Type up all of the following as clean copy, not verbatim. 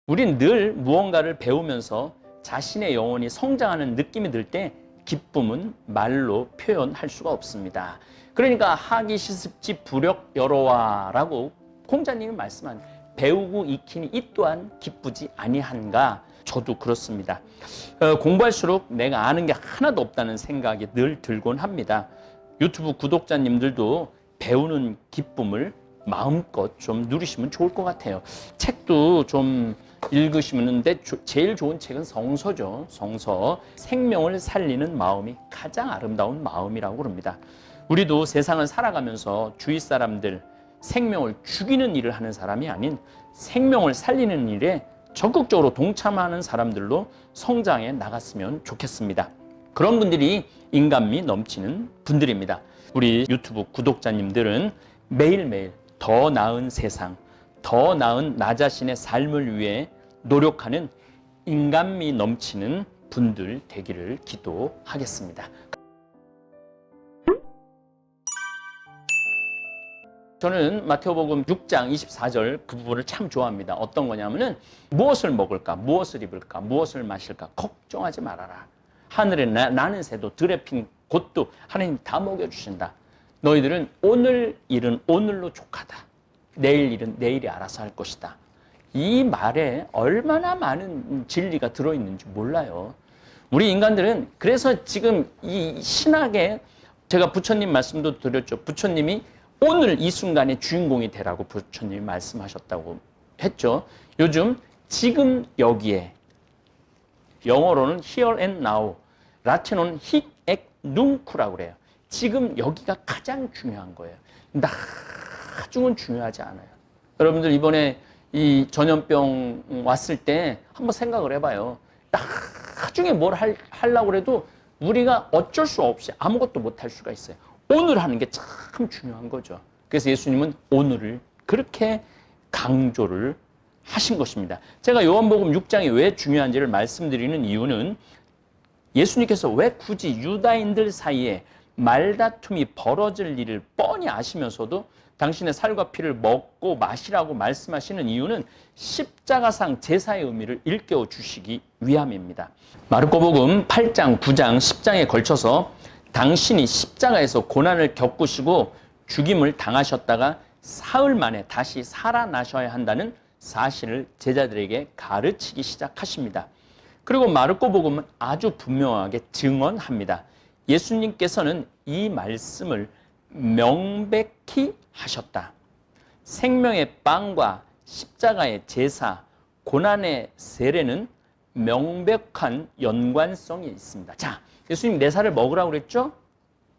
우린 늘 무언가를 배우면서 자신의 영혼이 성장하는 느낌이 들 때 기쁨은 말로 표현할 수가 없습니다. 그러니까 하기 시습지 부력 여로와라고 공자님이 말씀한 배우고 익히니 이 또한 기쁘지 아니한가. 저도 그렇습니다. 공부할수록 내가 아는 게 하나도 없다는 생각이 늘 들곤 합니다. 유튜브 구독자님들도 배우는 기쁨을 마음껏 좀 누리시면 좋을 것 같아요. 책도 좀 읽으시는데 제일 좋은 책은 성서죠. 성서. 생명을 살리는 마음이 가장 아름다운 마음이라고 그럽니다. 우리도 세상을 살아가면서 주위 사람들 생명을 죽이는 일을 하는 사람이 아닌 생명을 살리는 일에 적극적으로 동참하는 사람들로 성장해 나갔으면 좋겠습니다. 그런 분들이 인간미 넘치는 분들입니다. 우리 유튜브 구독자님들은 매일매일 더 나은 세상, 더 나은 나 자신의 삶을 위해 노력하는 인간미 넘치는 분들 되기를 기도하겠습니다. 저는 마태복음 6장 24절 그 부분을 참 좋아합니다. 어떤 거냐면은 무엇을 먹을까, 무엇을 입을까, 무엇을 마실까 걱정하지 말아라. 하늘에 나는 새도 들에 핀 곳도 하나님 다 먹여주신다. 너희들은 오늘 일은 오늘로 족하다. 내일 일은 내일이 알아서 할 것이다. 이 말에 얼마나 많은 진리가 들어있는지 몰라요. 우리 인간들은 그래서 지금 이 신학에 제가 부처님 말씀도 드렸죠. 부처님이 오늘 이 순간의 주인공이 되라고 부처님이 말씀하셨다고 했죠. 요즘 지금 여기에 영어로는 here and now, 라틴어는 hic et nunc라고 그래요. 지금 여기가 가장 중요한 거예요. 나중은 중요하지 않아요. 여러분들 이번에 이 전염병 왔을 때 한번 생각을 해봐요. 나중에 뭘 하려고 해도 우리가 어쩔 수 없이 아무것도 못할 수가 있어요. 오늘 하는 게 참 중요한 거죠. 그래서 예수님은 오늘을 그렇게 강조를 하신 것입니다. 제가 요한복음 6장이 왜 중요한지를 말씀드리는 이유는 예수님께서 왜 굳이 유다인들 사이에 말다툼이 벌어질 일을 뻔히 아시면서도 당신의 살과 피를 먹고 마시라고 말씀하시는 이유는 십자가상 제사의 의미를 일깨워 주시기 위함입니다. 마르코복음 8장, 9장, 10장에 걸쳐서 당신이 십자가에서 고난을 겪으시고 죽임을 당하셨다가 사흘 만에 다시 살아나셔야 한다는 사실을 제자들에게 가르치기 시작하십니다. 그리고 마르코복음은 아주 분명하게 증언합니다. 예수님께서는 이 말씀을 명백히 하셨다. 생명의 빵과 십자가의 제사, 고난의 세례는 명백한 연관성이 있습니다. 자, 예수님 내 살을 먹으라고 그랬죠?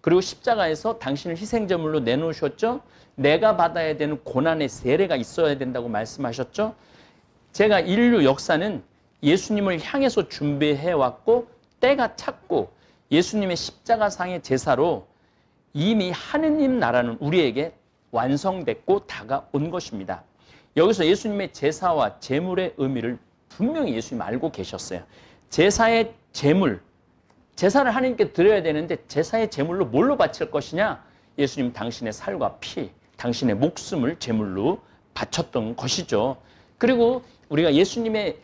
그리고 십자가에서 당신을 희생제물로 내놓으셨죠? 내가 받아야 되는 고난의 세례가 있어야 된다고 말씀하셨죠? 제가 인류 역사는 예수님을 향해서 준비해왔고 때가 찼고 예수님의 십자가상의 제사로 이미 하느님 나라는 우리에게 완성됐고 다가온 것입니다. 여기서 예수님의 제사와 제물의 의미를 분명히 예수님 알고 계셨어요. 제사의 제물, 제사를 하나님께 드려야 되는데 제사의 제물로 뭘로 바칠 것이냐? 예수님 당신의 살과 피, 당신의 목숨을 제물로 바쳤던 것이죠. 그리고 우리가 예수님의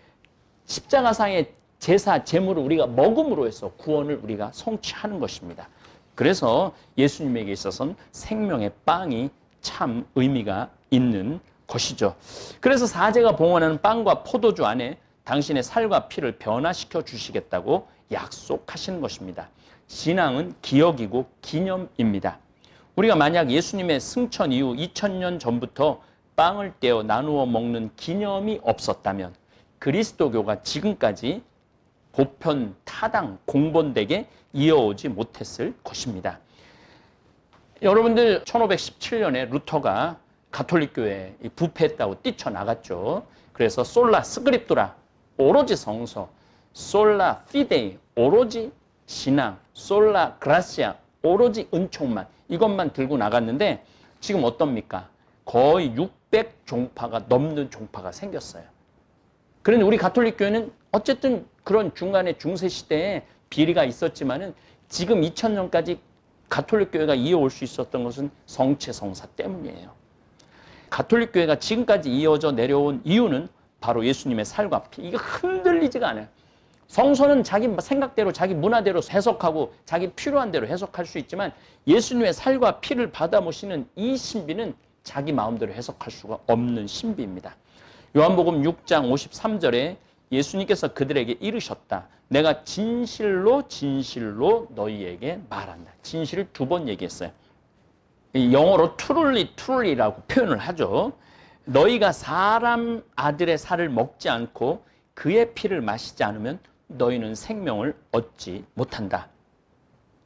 십자가상의 제사, 제물을 우리가 먹음으로 해서 구원을 우리가 성취하는 것입니다. 그래서 예수님에게 있어서는 생명의 빵이 참 의미가 있는 것이죠. 그래서 사제가 봉헌하는 빵과 포도주 안에 당신의 살과 피를 변화시켜 주시겠다고 약속하시는 것입니다. 신앙은 기억이고 기념입니다. 우리가 만약 예수님의 승천 이후 2000년 전부터 빵을 떼어 나누어 먹는 기념이 없었다면 그리스도교가 지금까지 보편, 타당, 공본되게 이어오지 못했을 것입니다. 여러분들 1517년에 루터가 가톨릭교회에 부패했다고 뛰쳐나갔죠. 그래서 솔라 스크립투라, 오로지 성서, 솔라 피데이, 오로지 신앙, 솔라 그라시아, 오로지 은총만, 이것만 들고 나갔는데 지금 어떻습니까? 거의 600종파가 넘는 종파가 생겼어요. 그런데 우리 가톨릭 교회는 어쨌든 그런 중간에 중세 시대에 비리가 있었지만은 지금 2000년까지 가톨릭 교회가 이어올 수 있었던 것은 성체 성사 때문이에요. 가톨릭 교회가 지금까지 이어져 내려온 이유는 바로 예수님의 살과 피. 이게 흔들리지가 않아요. 성서는 자기 생각대로 자기 문화대로 해석하고 자기 필요한 대로 해석할 수 있지만 예수님의 살과 피를 받아 모시는 이 신비는 자기 마음대로 해석할 수가 없는 신비입니다. 요한복음 6장 53절에 예수님께서 그들에게 이르셨다. 내가 진실로 진실로 너희에게 말한다. 진실을 2번 얘기했어요. 영어로 truly라고 표현을 하죠. 너희가 사람 아들의 살을 먹지 않고 그의 피를 마시지 않으면 너희는 생명을 얻지 못한다.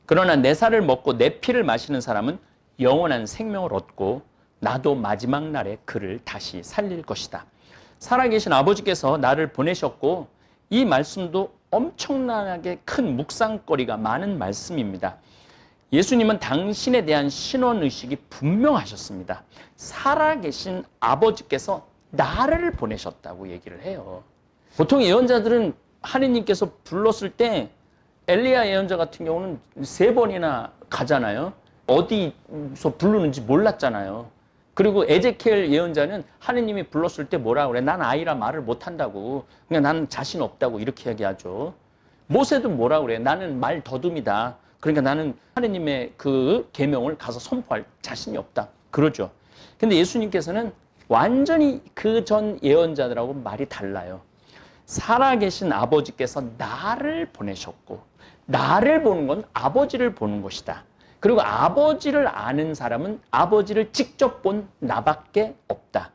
그러나 내 살을 먹고 내 피를 마시는 사람은 영원한 생명을 얻고 나도 마지막 날에 그를 다시 살릴 것이다. 살아계신 아버지께서 나를 보내셨고 이 말씀도 엄청나게 큰 묵상거리가 많은 말씀입니다. 예수님은 당신에 대한 신원의식이 분명하셨습니다. 살아계신 아버지께서 나를 보내셨다고 얘기를 해요. 보통 예언자들은 하느님께서 불렀을 때 엘리야 예언자 같은 경우는 3번이나 가잖아요. 어디서 부르는지 몰랐잖아요. 그리고 에제키엘 예언자는 하느님이 불렀을 때 뭐라 그래? 난 아이라 말을 못한다고. 그러니까 나는 자신 없다고 이렇게 얘기하죠. 모세도 뭐라 그래? 나는 말 더듬이다. 그러니까 나는 하느님의 그 계명을 가서 선포할 자신이 없다. 그러죠. 근데 예수님께서는 완전히 그 전 예언자들하고 말이 달라요. 살아계신 아버지께서 나를 보내셨고 나를 보는 건 아버지를 보는 것이다. 그리고 아버지를 아는 사람은 아버지를 직접 본 나밖에 없다.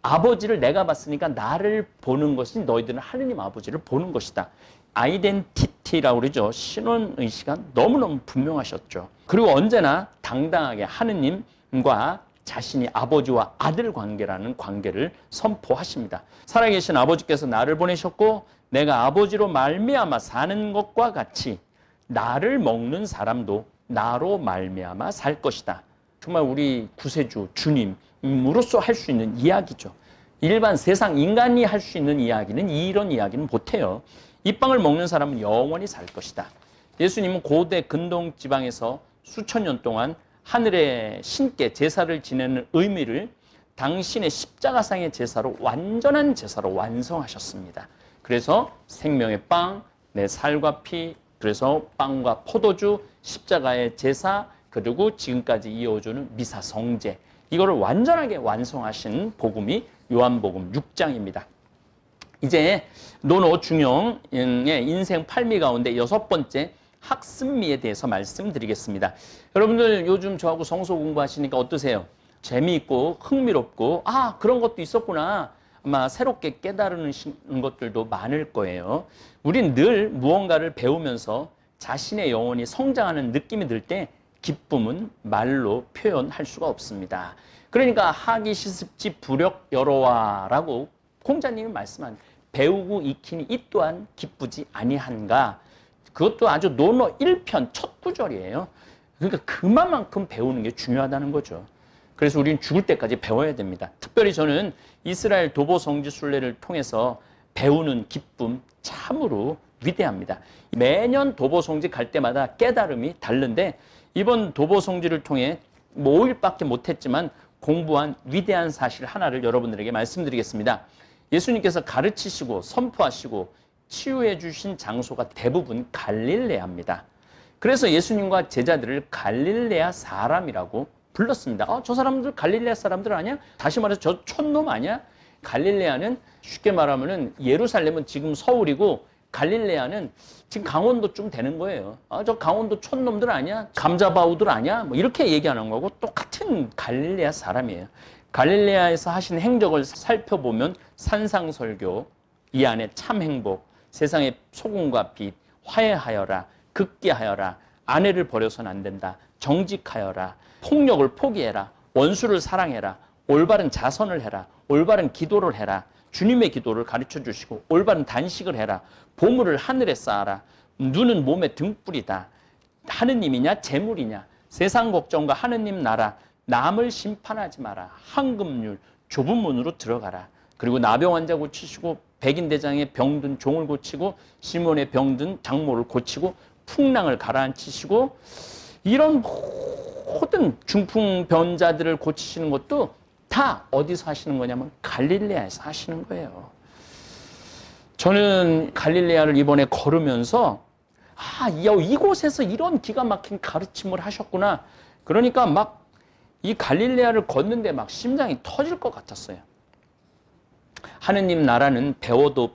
아버지를 내가 봤으니까 나를 보는 것이 너희들은 하느님 아버지를 보는 것이다. 아이덴티티라고 그러죠. 신원의식이 너무너무 분명하셨죠. 그리고 언제나 당당하게 하느님과 자신이 아버지와 아들 관계라는 관계를 선포하십니다. 살아계신 아버지께서 나를 보내셨고 내가 아버지로 말미암아 사는 것과 같이 나를 먹는 사람도 나로 말미암아 살 것이다. 정말 우리 구세주 주님으로서 할 수 있는 이야기죠. 일반 세상 인간이 할 수 있는 이야기는 이런 이야기는 못해요. 이 빵을 먹는 사람은 영원히 살 것이다. 예수님은 고대 근동 지방에서 수천 년 동안 하늘의 신께 제사를 지내는 의미를 당신의 십자가상의 제사로 완전한 제사로 완성하셨습니다. 그래서 생명의 빵, 내 살과 피, 그래서 빵과 포도주, 십자가의 제사, 그리고 지금까지 이어오는 미사 성제, 이거를 완전하게 완성하신 복음이 요한복음 6장입니다. 이제 노노 중용의 인생 팔미 가운데 6번째 학습미에 대해서 말씀드리겠습니다. 여러분들 요즘 저하고 성서 공부하시니까 어떠세요? 재미있고 흥미롭고 그런 것도 있었구나. 아마 새롭게 깨달은 것들도 많을 거예요. 우린 늘 무언가를 배우면서 자신의 영혼이 성장하는 느낌이 들 때 기쁨은 말로 표현할 수가 없습니다. 그러니까 하기 시습지 부력 여로와라고 공자님이 말씀한 배우고 익히니 이 또한 기쁘지 아니한가. 그것도 아주 논어 1편 첫 구절이에요. 그러니까 그만큼 배우는 게 중요하다는 거죠. 그래서 우리는 죽을 때까지 배워야 됩니다. 특별히 저는 이스라엘 도보 성지 순례를 통해서 배우는 기쁨 참으로 위대합니다. 매년 도보 성지 갈 때마다 깨달음이 다른데 이번 도보 성지를 통해 5일밖에 못했지만 공부한 위대한 사실 하나를 여러분들에게 말씀드리겠습니다. 예수님께서 가르치시고 선포하시고 치유해 주신 장소가 대부분 갈릴레아입니다. 그래서 예수님과 제자들을 갈릴레아 사람이라고 불렀습니다. 저 사람들 갈릴레아 사람들 아니야? 다시 말해서 저 촌놈 아니야? 갈릴레아는 쉽게 말하면은 예루살렘은 지금 서울이고 갈릴레아는 지금 강원도쯤 되는 거예요. 저 강원도 촌놈들 아니야? 감자바우들 아니야? 뭐 이렇게 얘기하는 거고 똑같은 갈릴레아 사람이에요. 갈릴레아에서 하신 행적을 살펴보면 산상설교, 이 안에 참 행복, 세상의 소금과 빛, 화해하여라, 극기하여라, 아내를 버려서는 안 된다, 정직하여라, 폭력을 포기해라, 원수를 사랑해라, 올바른 자선을 해라, 올바른 기도를 해라, 주님의 기도를 가르쳐 주시고 올바른 단식을 해라, 보물을 하늘에 쌓아라, 눈은 몸의 등불이다, 하느님이냐 재물이냐, 세상 걱정과 하느님 나라, 남을 심판하지 마라, 황금률, 좁은 문으로 들어가라. 그리고 나병 환자 고치시고 백인 대장의 병든 종을 고치고 시몬의 병든 장모를 고치고 풍랑을 가라앉히시고 이런 모든 중풍병자들을 고치시는 것도 다 어디서 하시는 거냐면 갈릴레아에서 하시는 거예요. 저는 갈릴레아를 이번에 걸으면서 이곳에서 이런 기가 막힌 가르침을 하셨구나. 그러니까 막 이 갈릴레아를 걷는데 막 심장이 터질 것 같았어요. 하느님 나라는 배워도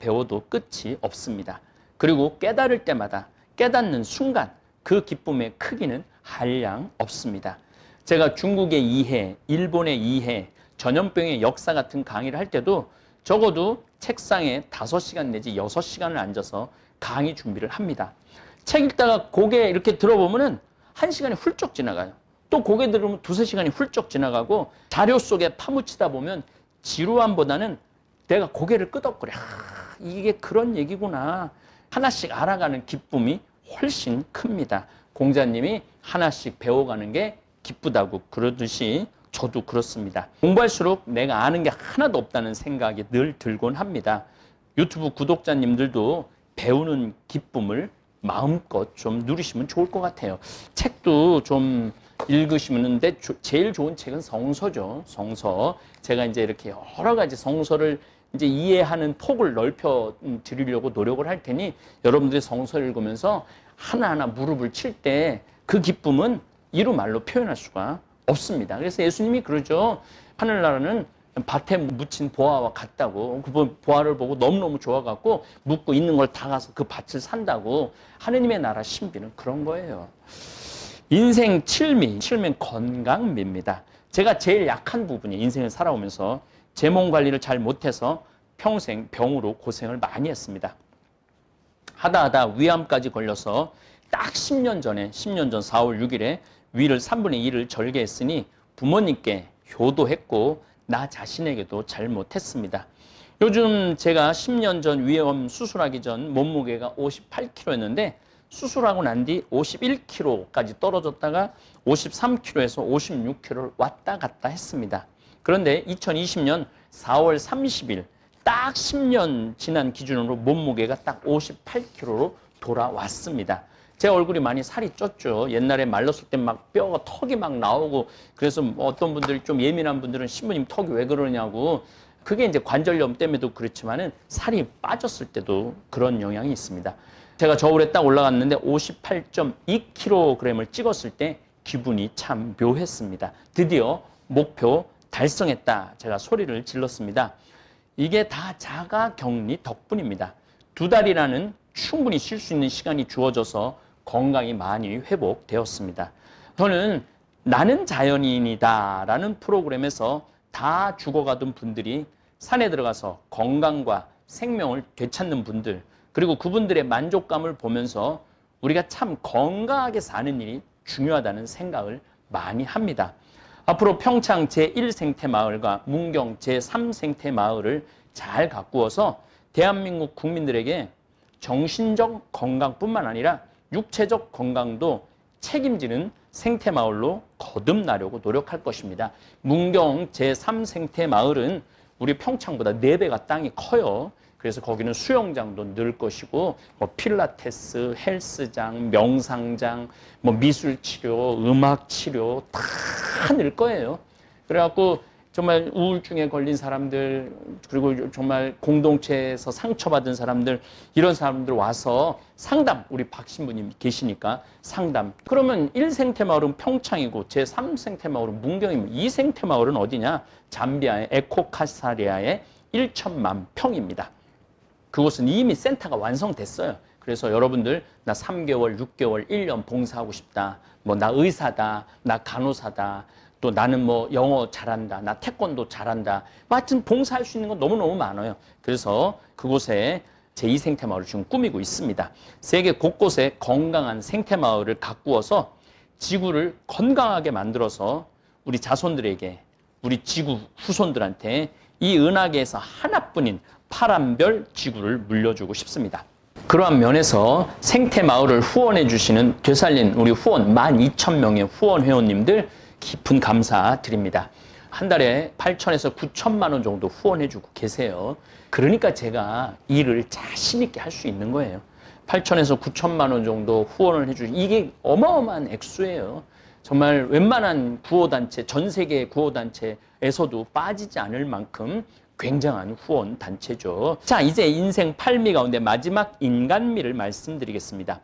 끝이 없습니다. 그리고 깨달을 때마다 깨닫는 순간 그 기쁨의 크기는 한량 없습니다. 제가 중국의 이해, 일본의 이해, 전염병의 역사 같은 강의를 할 때도 적어도 책상에 5시간 내지 6시간을 앉아서 강의 준비를 합니다. 책 읽다가 고개 이렇게 들어보면은 1시간이 훌쩍 지나가요. 또 고개 들으면 2-3시간이 훌쩍 지나가고 자료 속에 파묻히다 보면 지루함보다는 내가 고개를 끄덕거려. 이게 그런 얘기구나. 하나씩 알아가는 기쁨이 훨씬 큽니다. 공자님이 하나씩 배워가는 게 기쁘다고 그러듯이 저도 그렇습니다. 공부할수록 내가 아는 게 하나도 없다는 생각이 늘 들곤 합니다. 유튜브 구독자님들도 배우는 기쁨을 마음껏 좀 누리시면 좋을 것 같아요. 책도 좀 읽으시는데 제일 좋은 책은 성서죠. 성서. 제가 이제 이렇게 여러 가지 성서를 이제 이해하는 폭을 넓혀 드리려고 노력을 할 테니 여러분들이 성서를 읽으면서 하나하나 무릎을 칠 때 그 기쁨은 이루 말로 표현할 수가 없습니다. 그래서 예수님이 그러죠. 하늘나라는 밭에 묻힌 보화와 같다고. 그 보화를 보고 너무너무 좋아갖고 묻고 있는 걸 다 가서 그 밭을 산다고. 하느님의 나라 신비는 그런 거예요. 인생 칠미는 건강미입니다. 제가 제일 약한 부분이 인생을 살아오면서 제 몸 관리를 잘 못해서 평생 병으로 고생을 많이 했습니다. 하다 위암까지 걸려서 딱 10년 전 4월 6일에 위를 3분의 1을 절개했으니 부모님께 효도했고 나 자신에게도 잘못했습니다. 요즘 제가 10년 전 위암 수술하기 전 몸무게가 58kg였는데 수술하고 난 뒤 51kg까지 떨어졌다가 53kg에서 56kg를 왔다 갔다 했습니다. 그런데 2020년 4월 30일 딱 10년 지난 기준으로 몸무게가 딱 58kg로 돌아왔습니다. 제 얼굴이 많이 살이 쪘죠. 옛날에 말랐을 때 막 뼈가 턱이 막 나오고 그래서 어떤 분들이 좀 예민한 분들은 신부님 턱이 왜 그러냐고 그게 이제 관절염 때문에도 그렇지만은 살이 빠졌을 때도 그런 영향이 있습니다. 제가 저울에 딱 올라갔는데 58.2kg을 찍었을 때 기분이 참 묘했습니다. 드디어 목표 달성했다. 제가 소리를 질렀습니다. 이게 다 자가격리 덕분입니다. 2달이라는 충분히 쉴 수 있는 시간이 주어져서 건강이 많이 회복되었습니다. 저는 나는 자연인이다 라는 프로그램에서 다 죽어가던 분들이 산에 들어가서 건강과 생명을 되찾는 분들 그리고 그분들의 만족감을 보면서 우리가 참 건강하게 사는 일이 중요하다는 생각을 많이 합니다. 앞으로 평창 제1생태마을과 문경 제3생태마을을 잘 가꾸어서 대한민국 국민들에게 정신적 건강뿐만 아니라 육체적 건강도 책임지는 생태마을로 거듭나려고 노력할 것입니다. 문경 제3생태마을은 우리 평창보다 4배가 땅이 커요. 그래서 거기는 수영장도 늘 것이고 필라테스, 헬스장, 명상장, 미술치료, 음악치료 다 늘 거예요. 그래갖고 정말 우울증에 걸린 사람들 그리고 정말 공동체에서 상처받은 사람들 이런 사람들 와서 상담 우리 박 신부님 계시니까 상담 그러면 1생태마을은 평창이고 제3생태마을은 문경이면 2생태마을은 어디냐 잠비아의 에코카사리아의 1천만 평입니다. 그곳은 이미 센터가 완성됐어요. 그래서 여러분들 나 3개월, 6개월, 1년 봉사하고 싶다. 나 의사다. 나 간호사다. 또 나는 영어 잘한다. 나 태권도 잘한다. 하여튼 봉사할 수 있는 건 너무너무 많아요. 그래서 그곳에 제2생태마을을 지금 꾸미고 있습니다. 세계 곳곳에 건강한 생태마을을 가꾸어서 지구를 건강하게 만들어서 우리 자손들에게 우리 지구 후손들한테 이 은하계에서 하나뿐인 파란별 지구를 물려주고 싶습니다. 그러한 면에서 생태마을을 후원해 주시는 되살린 우리 후원 12,000명의 후원 회원님들 깊은 감사드립니다. 한 달에 8천에서 9천만 원 정도 후원해 주고 계세요. 그러니까 제가 일을 자신 있게 할 수 있는 거예요. 8천에서 9천만 원 정도 후원을 해주시 이게 어마어마한 액수예요. 정말 웬만한 구호단체, 전 세계 구호단체에서도 빠지지 않을 만큼 굉장한 후원 단체죠. 자, 이제 인생 8미 가운데 마지막 인간미를 말씀드리겠습니다.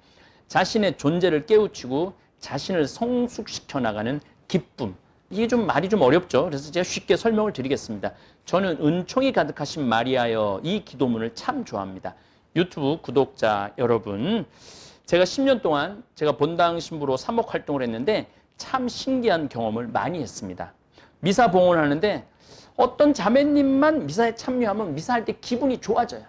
자신의 존재를 깨우치고 자신을 성숙시켜 나가는 기쁨. 이게 좀 말이 좀 어렵죠. 그래서 제가 쉽게 설명을 드리겠습니다. 저는 은총이 가득하신 마리아여 이 기도문을 참 좋아합니다. 유튜브 구독자 여러분, 제가 10년 동안 제가 본당 신부로 사목 활동을 했는데 참 신기한 경험을 많이 했습니다. 미사 봉헌하는데 어떤 자매님만 미사에 참여하면 미사할 때 기분이 좋아져요.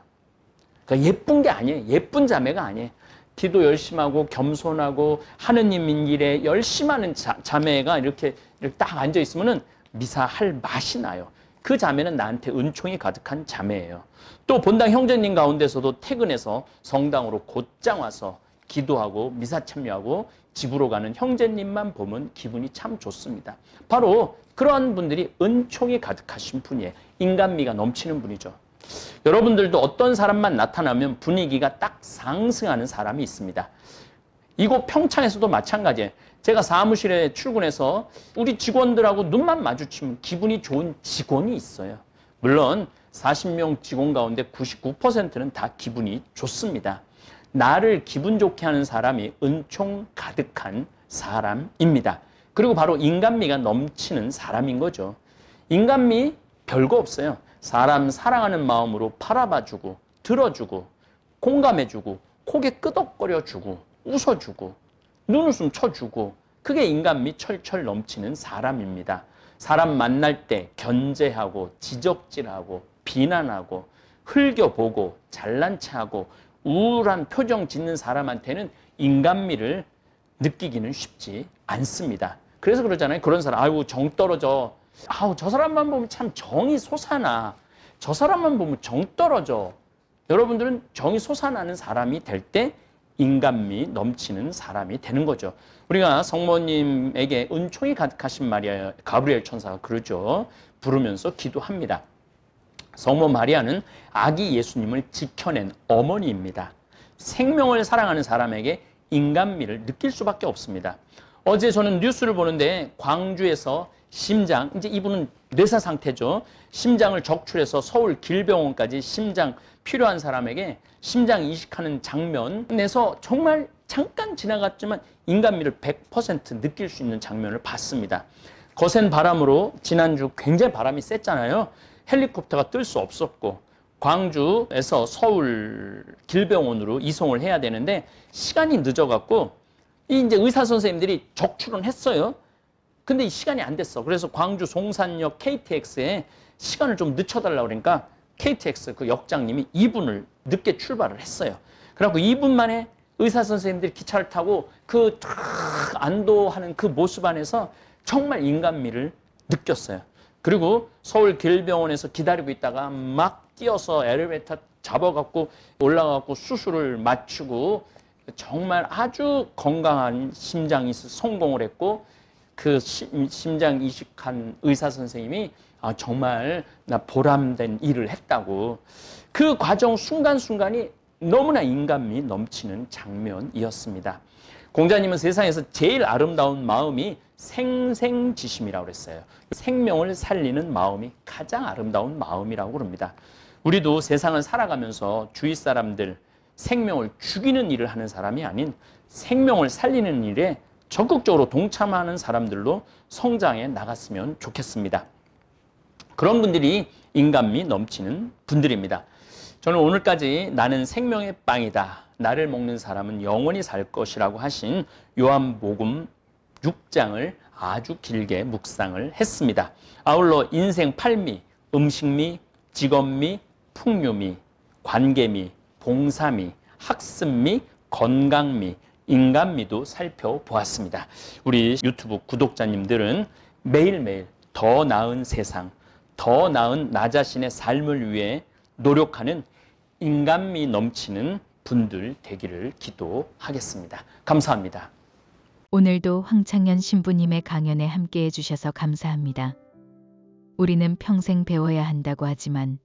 그러니까 예쁜 게 아니에요. 예쁜 자매가 아니에요. 기도 열심히 하고 겸손하고 하느님 일에 열심히 하는 자매가 이렇게 딱 앉아 있으면은 미사할 맛이 나요. 그 자매는 나한테 은총이 가득한 자매예요. 또 본당 형제님 가운데서도 퇴근해서 성당으로 곧장 와서 기도하고 미사 참여하고 집으로 가는 형제님만 보면 기분이 참 좋습니다. 바로 그러한 분들이 은총이 가득하신 분이에요. 인간미가 넘치는 분이죠. 여러분들도 어떤 사람만 나타나면 분위기가 딱 상승하는 사람이 있습니다. 이곳 평창에서도 마찬가지예요. 제가 사무실에 출근해서 우리 직원들하고 눈만 마주치면 기분이 좋은 직원이 있어요. 물론 40명 직원 가운데 99%는 다 기분이 좋습니다. 나를 기분 좋게 하는 사람이 은총 가득한 사람입니다. 그리고 바로 인간미가 넘치는 사람인 거죠. 인간미 별거 없어요. 사람 사랑하는 마음으로 바라봐주고 들어주고 공감해주고 고개 끄덕거려주고 웃어주고 눈웃음 쳐주고 그게 인간미 철철 넘치는 사람입니다. 사람 만날 때 견제하고 지적질하고 비난하고 흘겨보고 잘난 체하고 우울한 표정 짓는 사람한테는 인간미를 느끼기는 쉽지 않습니다. 그래서 그러잖아요. 그런 사람, 아이고 정 떨어져. 아우 저 사람만 보면 참 정이 솟아나. 저 사람만 보면 정 떨어져. 여러분들은 정이 솟아나는 사람이 될 때 인간미 넘치는 사람이 되는 거죠. 우리가 성모님에게 은총이 가득하신 마리아 가브리엘 천사가 그러죠. 부르면서 기도합니다. 성모 마리아는 아기 예수님을 지켜낸 어머니입니다. 생명을 사랑하는 사람에게 인간미를 느낄 수밖에 없습니다. 어제 저는 뉴스를 보는데 광주에서 심장, 이제 이분은 뇌사 상태죠. 심장을 적출해서 서울 길병원까지 심장 필요한 사람에게 심장 이식하는 장면에서 정말 잠깐 지나갔지만 인간미를 100% 느낄 수 있는 장면을 봤습니다. 거센 바람으로 지난주 굉장히 바람이 셌잖아요. 헬리콥터가 뜰 수 없었고 광주에서 서울 길병원으로 이송을 해야 되는데 시간이 늦어갖고 이제 의사 선생님들이 적출은 했어요. 근데 이 시간이 안 됐어. 그래서 광주 송산역 KTX에 시간을 좀 늦춰달라고 그러니까 KTX 그 역장님이 2분을 늦게 출발을 했어요. 그래갖고 2분 만에 의사 선생님들이 기차를 타고 그 안도하는 그 모습 안에서 정말 인간미를 느꼈어요. 그리고 서울 길병원에서 기다리고 있다가 막 뛰어서 엘리베이터 잡아갖고 올라가갖고 수술을 마치고 정말 아주 건강한 심장이 성공을 했고 그 심장 이식한 의사 선생님이 정말 나 보람된 일을 했다고. 그 과정 순간순간이 너무나 인간미 넘치는 장면이었습니다. 공자님은 세상에서 제일 아름다운 마음이 생생지심이라고 그랬어요. 생명을 살리는 마음이 가장 아름다운 마음이라고 그럽니다. 우리도 세상을 살아가면서 주위 사람들 생명을 죽이는 일을 하는 사람이 아닌 생명을 살리는 일에 적극적으로 동참하는 사람들로 성장해 나갔으면 좋겠습니다. 그런 분들이 인간미 넘치는 분들입니다. 저는 오늘까지 나는 생명의 빵이다. 나를 먹는 사람은 영원히 살 것이라고 하신 요한복음 6장을 아주 길게 묵상을 했습니다. 아울러 인생 8미, 음식미, 직업미, 풍요미, 관계미, 봉사미, 학습미, 건강미, 인간미도 살펴보았습니다. 우리 유튜브 구독자님들은 매일매일 더 나은 세상, 더 나은 나 자신의 삶을 위해 노력하는 인간미 넘치는 분들 되기를 기도하겠습니다. 감사합니다. 오늘도 황창현 신부님의 강연에 함께해 주셔서 감사합니다. 우리는 평생 배워야 한다고 하지만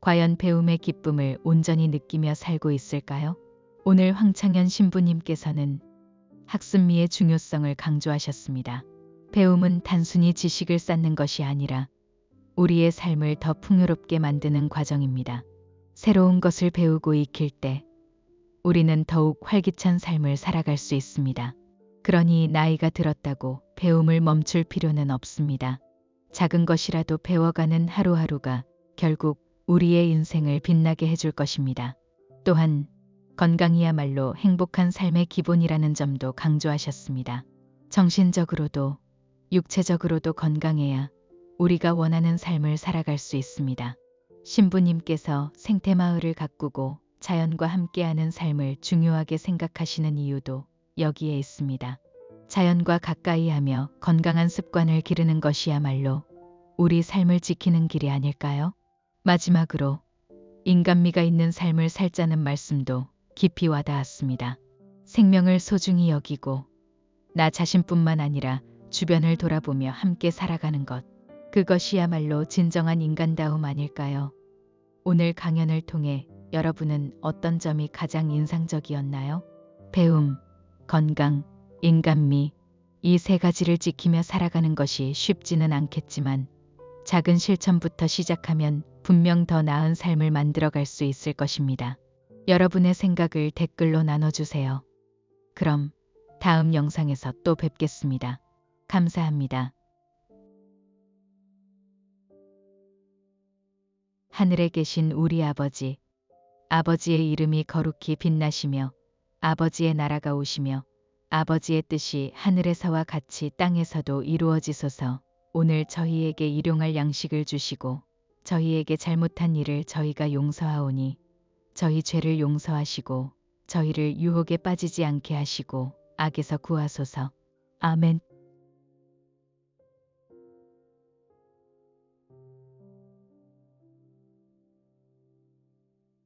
과연 배움의 기쁨을 온전히 느끼며 살고 있을까요? 오늘 황창현 신부님께서는 학습미의 중요성을 강조하셨습니다. 배움은 단순히 지식을 쌓는 것이 아니라 우리의 삶을 더 풍요롭게 만드는 과정입니다. 새로운 것을 배우고 익힐 때 우리는 더욱 활기찬 삶을 살아갈 수 있습니다. 그러니 나이가 들었다고 배움을 멈출 필요는 없습니다. 작은 것이라도 배워가는 하루하루가 결국 우리의 인생을 빛나게 해줄 것입니다. 또한 건강이야말로 행복한 삶의 기본이라는 점도 강조하셨습니다. 정신적으로도 육체적으로도 건강해야 우리가 원하는 삶을 살아갈 수 있습니다. 신부님께서 생태마을을 가꾸고 자연과 함께하는 삶을 중요하게 생각하시는 이유도 여기에 있습니다. 자연과 가까이 하며 건강한 습관을 기르는 것이야말로 우리 삶을 지키는 길이 아닐까요? 마지막으로 인간미가 있는 삶을 살자는 말씀도 깊이 와닿았습니다. 생명을 소중히 여기고 나 자신뿐만 아니라 주변을 돌아보며 함께 살아가는 것. 그것이야말로 진정한 인간다움 아닐까요? 오늘 강연을 통해 여러분은 어떤 점이 가장 인상적이었나요? 배움, 건강, 인간미, 이 세 가지를 지키며 살아가는 것이 쉽지는 않겠지만 작은 실천부터 시작하면 분명 더 나은 삶을 만들어갈 수 있을 것입니다. 여러분의 생각을 댓글로 나눠주세요. 그럼 다음 영상에서 또 뵙겠습니다. 감사합니다. 하늘에 계신 우리 아버지, 아버지의 이름이 거룩히 빛나시며 아버지의 나라가 오시며 아버지의 뜻이 하늘에서와 같이 땅에서도 이루어지소서. 오늘 저희에게 일용할 양식을 주시고 저희에게 잘못한 일을 저희가 용서하오니 저희 죄를 용서하시고 저희를 유혹에 빠지지 않게 하시고 악에서 구하소서. 아멘.